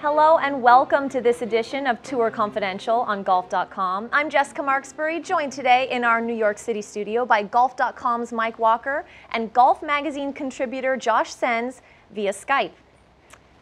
Hello and welcome to this edition of Tour Confidential on Golf.com. I'm Jessica Marksbury, joined today in our New York City studio by Golf.com's Mike Walker and Golf Magazine contributor Josh Sens via Skype.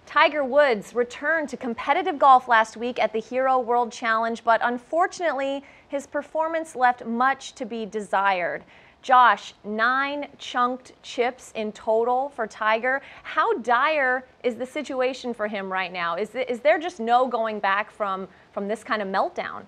Tiger Woods returned to competitive golf last week at the Hero World Challenge, but unfortunately his performance left much to be desired. Josh, 9 chunked chips in total for Tiger. How dire is the situation for him right now? Is there just no going back from this kind of meltdown?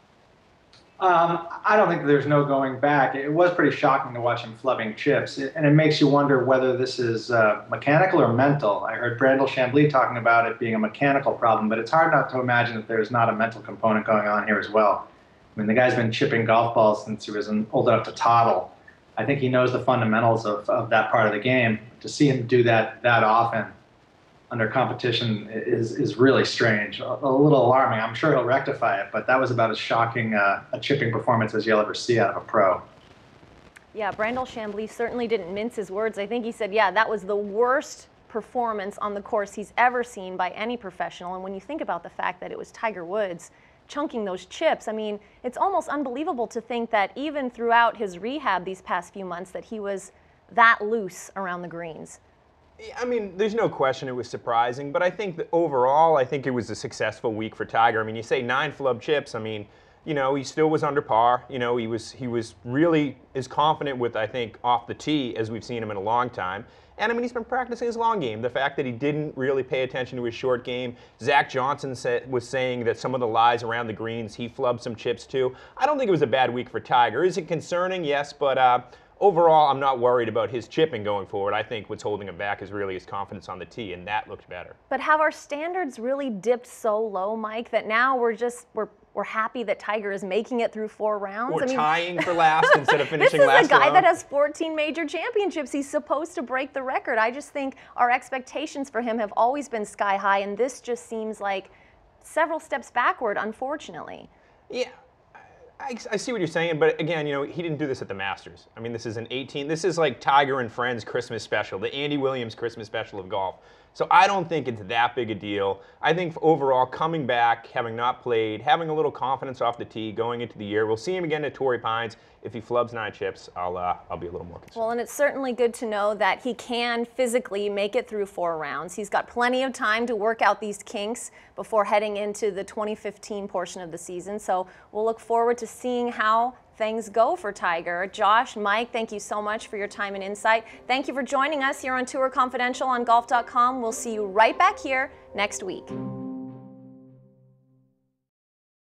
I don't think there's no going back. It was pretty shocking to watch him flubbing chips, and it makes you wonder whether this is mechanical or mental. I heard Brandel Chambly talking about it being a mechanical problem, but it's hard not to imagine that there's not a mental component going on here as well. I mean, the guy's been chipping golf balls since he was old enough to toddle. I think he knows the fundamentals of that part of the game. To see him do that often under competition is really strange, a little alarming. I'm sure he'll rectify it, but that was about as shocking a chipping performance as you'll ever see out of a pro. Yeah, Brandel Chambly certainly didn't mince his words. I think he said, yeah, that was the worst performance on the course he's ever seen by any professional. And when you think about the fact that it was Tiger Woods chunking those chips, I mean, it's almost unbelievable to think that even throughout his rehab these past few months that he was that loose around the greens. I mean, there's no question it was surprising, but I think that overall, I think it was a successful week for Tiger. I mean, you say 9 flub chips. I mean, you know, he still was under par. You know, he was really as confident with, I think, off the tee as we've seen him in a long time. And I mean, he's been practicing his long game. The fact that he didn't really pay attention to his short game. Zach Johnson was saying that some of the lies around the greens, he flubbed some chips too. I don't think it was a bad week for Tiger. Is it concerning? Yes, but overall, I'm not worried about his chipping going forward. I think what's holding him back is really his confidence on the tee, and that looked better. But have our standards really dipped so low, Mike, that now we're happy that Tiger is making it through 4 rounds? Or tying for last instead of finishing last. This is a guy that has 14 major championships. He's supposed to break the record. I just think our expectations for him have always been sky high, and this just seems like several steps backward, unfortunately. Yeah. I see what you're saying, but again, you know, he didn't do this at the Masters. I mean, this is this is like Tiger and Friends Christmas special, the Andy Williams Christmas special of golf. So I don't think it's that big a deal. I think overall, coming back, having not played, having a little confidence off the tee going into the year, we'll see him again at Torrey Pines. If he flubs 9 chips, I'll be a little more concerned. Well, and it's certainly good to know that he can physically make it through 4 rounds. He's got plenty of time to work out these kinks before heading into the 2015 portion of the season. So we'll look forward to seeing how things go for Tiger. Josh, Mike, thank you so much for your time and insight. Thank you for joining us here on Tour Confidential on Golf.com. We'll see you right back here next week.